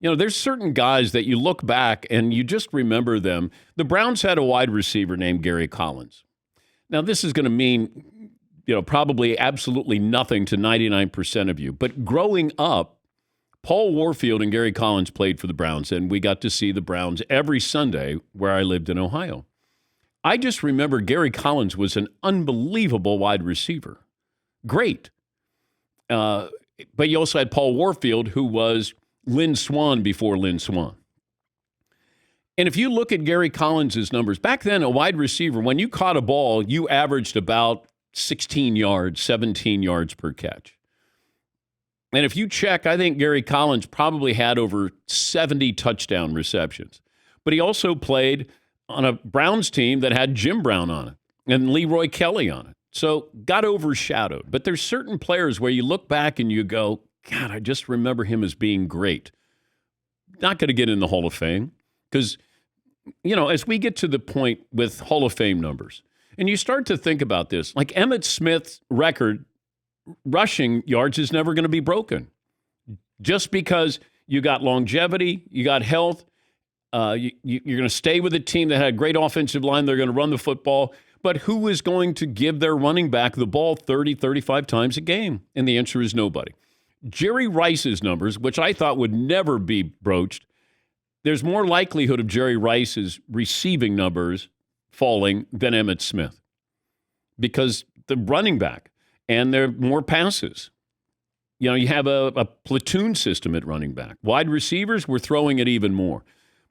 There's certain guys that you look back and you just remember them. The Browns had a wide receiver named Gary Collins. Now, this is going to mean, probably absolutely nothing to 99% of you. But growing up, Paul Warfield and Gary Collins played for the Browns, and we got to see the Browns every Sunday where I lived in Ohio. I just remember Gary Collins was an unbelievable wide receiver. Great. But you also had Paul Warfield, who was Lynn Swann before Lynn Swann. And if you look at Gary Collins' numbers, back then a wide receiver, when you caught a ball, you averaged about 16 yards, 17 yards per catch. And if you check, I think Gary Collins probably had over 70 touchdown receptions. But he also played on a Browns team that had Jim Brown on it and Leroy Kelly on it. So got overshadowed. But there's certain players where you look back and you go, God, I just remember him as being great. Not going to get in the Hall of Fame because, as we get to the point with Hall of Fame numbers, and you start to think about this, like Emmitt Smith's record rushing yards is never going to be broken. Just because you got longevity, you got health, you're going to stay with a team that had a great offensive line, they're going to run the football, but who is going to give their running back the ball 30, 35 times a game? And the answer is nobody. Jerry Rice's numbers, which I thought would never be broached, there's more likelihood of Jerry Rice's receiving numbers falling than Emmitt Smith because the running back, and there are more passes. You have a platoon system at running back. Wide receivers, we're throwing it even more.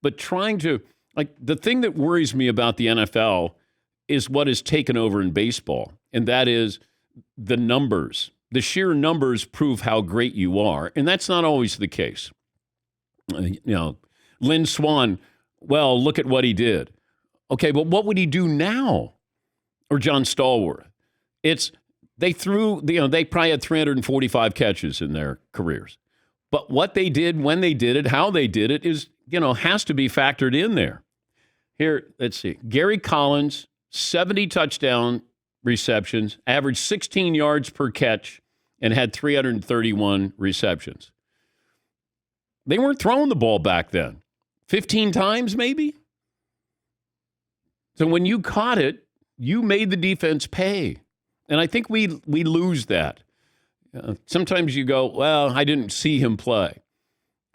But the thing that worries me about the NFL is what has taken over in baseball, and that is the numbers. The sheer numbers prove how great you are, and that's not always the case. Lynn Swann, well, look at what he did. Okay, but what would he do now? Or John Stallworth. They probably had 345 catches in their careers. But what they did, when they did it, how they did it is, has to be factored in there. Here, let's see. Gary Collins, 70 touchdown receptions, averaged 16 yards per catch, and had 331 receptions. They weren't throwing the ball back then. 15 times, maybe? So when you caught it, you made the defense pay. And I think we lose that. Sometimes you go, well, I didn't see him play.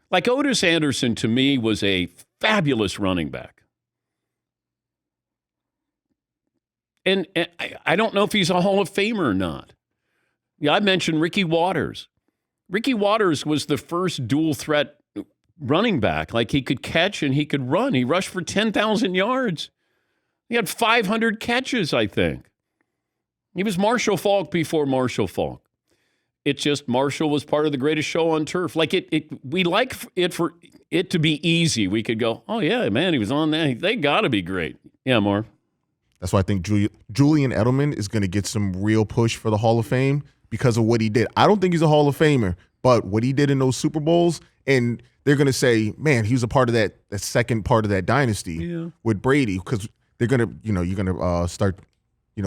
Like Otis Anderson, to me, was a fabulous running back. And I don't know if he's a Hall of Famer or not. Yeah, I mentioned Ricky Watters. Ricky Watters was the first dual threat running back. Like he could catch and he could run. He rushed for 10,000 yards. He had 500 catches, I think. He was Marshall Faulk before Marshall Faulk. It's just Marshall was part of the greatest show on turf. Like we like it for it to be easy. We could go, oh yeah, man, he was on that. They got to be great. Yeah, Marv. That's why I think Julian Edelman is going to get some real push for the Hall of Fame because of what he did. I don't think he's a Hall of Famer, but what he did in those Super Bowls, and they're going to say, man, he was a part of that second part of that dynasty with Brady, because they're going to, you're going to start,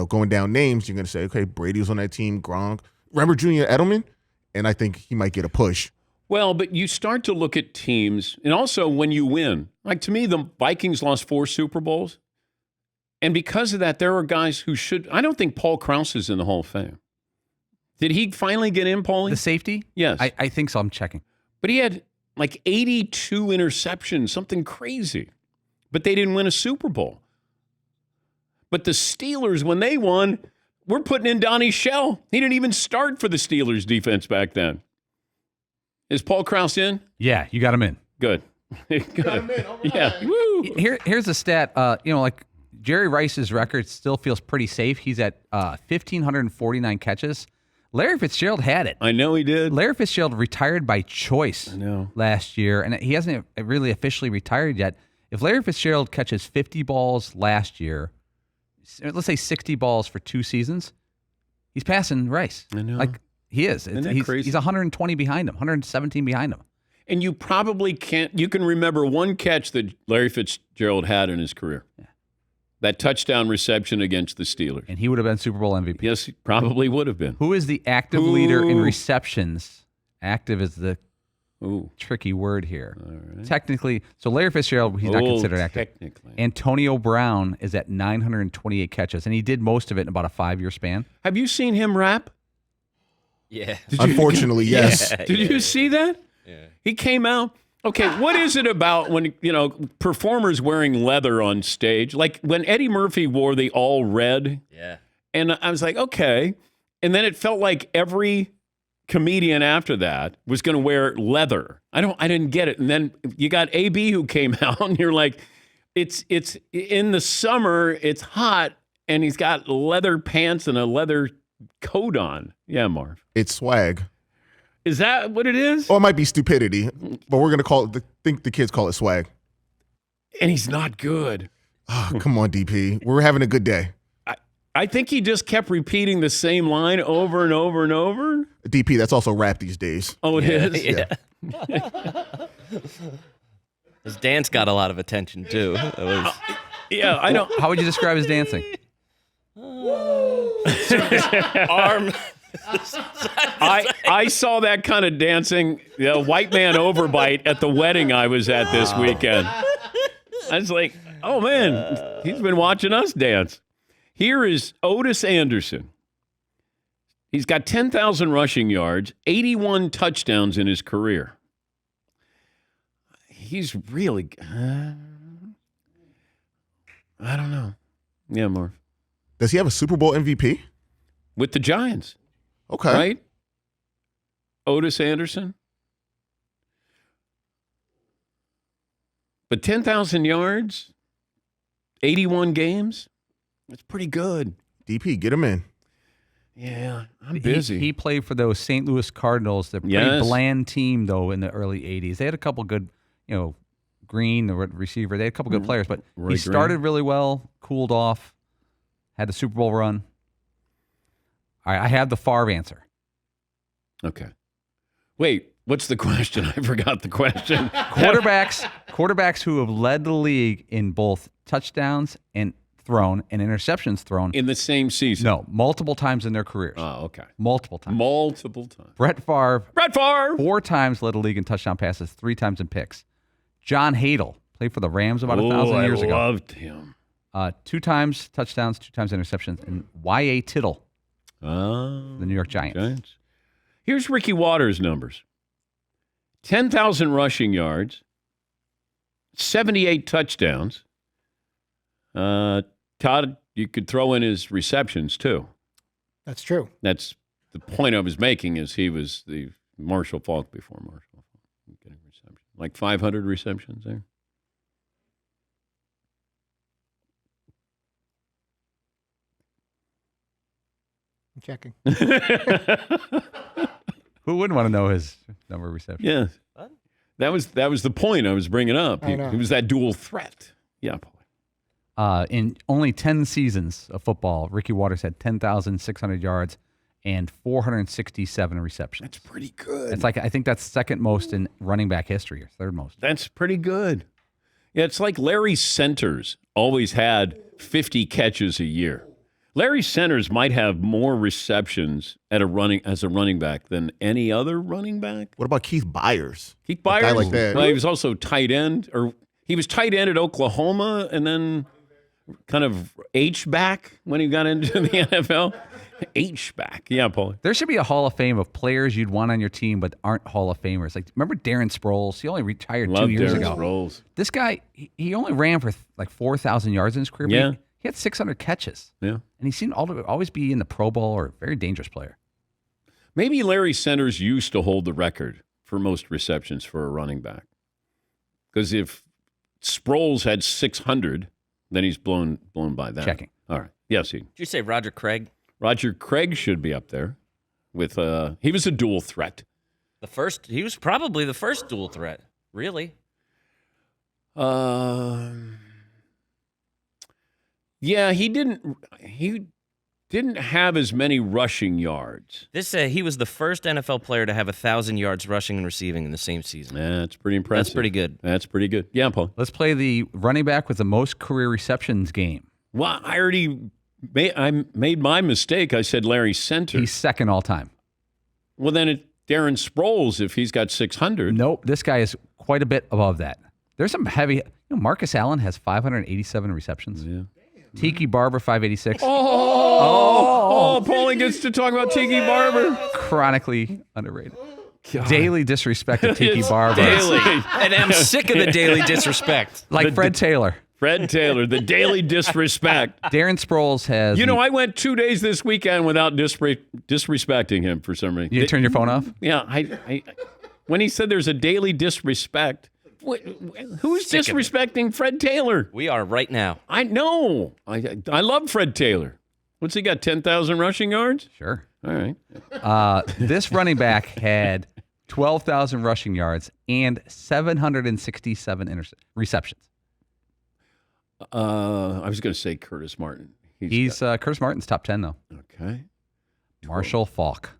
going down names. You're going to say, okay, Brady was on that team, Gronk. Remember Julian Edelman? And I think he might get a push. Well, but you start to look at teams, and also when you win. Like, to me, the Vikings lost 4 Super Bowls. And because of that, there are guys who should. I don't think Paul Krause is in the Hall of Fame. Did he finally get in, Paulie? The safety? Yes. I think so. I'm checking. But he had like 82 interceptions, something crazy. But they didn't win a Super Bowl. But the Steelers, when they won, we're putting in Donnie Shell. He didn't even start for the Steelers defense back then. Is Paul Krause in? Yeah, you got him in. Good. Good. Got him in. All right. Yeah. Woo. Here's a stat. Like Jerry Rice's record still feels pretty safe. He's at 1,549 catches. Larry Fitzgerald had it. I know he did. Larry Fitzgerald retired by choice last year, and he hasn't really officially retired yet. If Larry Fitzgerald catches 50 balls last year, let's say 60 balls for 2 seasons, he's passing Rice. I know. Like, he is. Isn't that crazy? He's 120 behind him, 117 behind him. And you probably you can remember one catch that Larry Fitzgerald had in his career. Yeah. That touchdown reception against the Steelers. And he would have been Super Bowl MVP. Yes, he probably would have been. Who is the active leader in receptions? Active is the Ooh. Tricky word here. All right. Technically, so Larry Fitzgerald, he's not considered active. Technically. Antonio Brown is at 928 catches, and he did most of it in about a 5-year span. Have you seen him rap? Yeah. Unfortunately, yes. Did you see that? Yeah. He came out. Okay, what is it about when, performers wearing leather on stage? Like when Eddie Murphy wore the all red. Yeah. And I was like, okay. And then it felt like every comedian after that was going to wear leather. I didn't get it. And then you got AB who came out and you're like, it's in the summer, it's hot, and he's got leather pants and a leather coat on. Yeah, Marv. It's swag. Is that what it is? Or it might be stupidity, but we're gonna think the kids call it swag. And he's not good. Oh, come on, DP. We're having a good day. I think he just kept repeating the same line over and over and over. DP, that's also rap these days. Oh, it is? Yeah. His dance got a lot of attention too. It was... Yeah, I know. How would you describe his dancing? Arm. I saw that kind of dancing, white man overbite at the wedding I was at this weekend. I was like, oh man, he's been watching us dance. Here is Otis Anderson. He's got 10,000 rushing yards, 81 touchdowns in his career. He's really, I don't know. Yeah, Marv. Does he have a Super Bowl MVP? With the Giants. Okay. Right? Otis Anderson. But 10,000 yards, 81 games, that's pretty good. DP, get him in. Yeah, I'm busy. He played for those St. Louis Cardinals. They're a pretty bland team, though, in the early 80s. They had a couple good, Green, the receiver. They had a couple good players, but he started really well, cooled off, had the Super Bowl run. All right, I have the Favre answer. Okay. Wait, what's the question? I forgot the question. Quarterbacks who have led the league in both touchdowns and thrown and interceptions thrown. In the same season? No, multiple times in their careers. Oh, okay. Multiple times. Brett Favre. 4 times led the league in touchdown passes, 3 times in picks. John Hadle played for the Rams about 1,000 years ago. I loved him. 2 times touchdowns, 2 times interceptions. And Y.A. Tittle, the New York Giants. Here's Ricky Waters' numbers. 10,000 rushing yards, 78 touchdowns. Todd, you could throw in his receptions, too. That's true. That's the point I was making is he was the Marshall Faulk before Marshall Faulk. Getting receptions. Like 500 receptions there. I'm checking. Who wouldn't want to know his number of receptions? Yeah. What? That was the point I was bringing up. I know. He was that dual threat. Yeah. In only 10 seasons of football, Ricky Waters had 10,600 yards and 467 receptions. That's pretty good. It's like I think that's second most in running back history, or third most. That's pretty good. Yeah, it's like Larry Centers always had 50 catches a year. Larry Centers might have more receptions as a running back than any other running back. What about Keith Byers? Keith Byers, a guy like that. Well, he was also tight end, or he was tight end at Oklahoma, and then kind of H-back when he got into the NFL. H-back. Yeah, Paul. There should be a Hall of Fame of players you'd want on your team but aren't Hall of Famers. Like, remember Darren Sproles? He only retired 2 years ago. Sproles. This guy, he only ran for like 4,000 yards in his career. Yeah. But he had 600 catches. Yeah. And he seemed to always be in the Pro Bowl or a very dangerous player. Maybe Larry Centers used to hold the record for most receptions for a running back. Because if Sproles had 600, then he's blown by that. Checking. All right. Yes, Did you say Roger Craig? Roger Craig should be up there. With he was a dual threat. He was probably the first dual threat. Really? Yeah, he didn't have as many rushing yards. He was the first NFL player to have 1,000 yards rushing and receiving in the same season. That's pretty impressive. That's pretty good. That's pretty good. Yeah, Paul. Let's play the running back with the most career receptions game. Well, I made my mistake. I said Larry Centers. He's second all time. Well, then Darren Sproles, if he's got 600. Nope, this guy is quite a bit above that. There's some heavy. Marcus Allen has 587 receptions. Yeah. Tiki Barber 586. Paulie gets to talk about Tiki Barber. Chronically underrated. Daily disrespect of Tiki Barber. Daily. And I'm sick of the daily disrespect. Like Fred Taylor. Fred Taylor, the daily disrespect. Darren Sproles has. I went 2 days this weekend without disrespecting him for some reason. You turn your phone off? Yeah, I when he said there's a daily disrespect, who's disrespecting Fred Taylor? We are right now. I know. I love Fred Taylor. What's he got? 10,000 rushing yards? Sure. All right. This running back had 12,000 rushing yards and 767 receptions. I was going to say Curtis Martin. He's Curtis Martin's top 10 though. Okay. Marshall Faulk.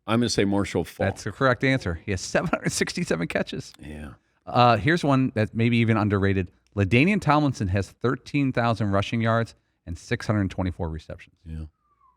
I'm going to say Marshall Faulk. That's the correct answer. He has 767 catches. Yeah. Here's one that's maybe even underrated. Ladainian Tomlinson has 13,000 rushing yards and 624 receptions. Yeah.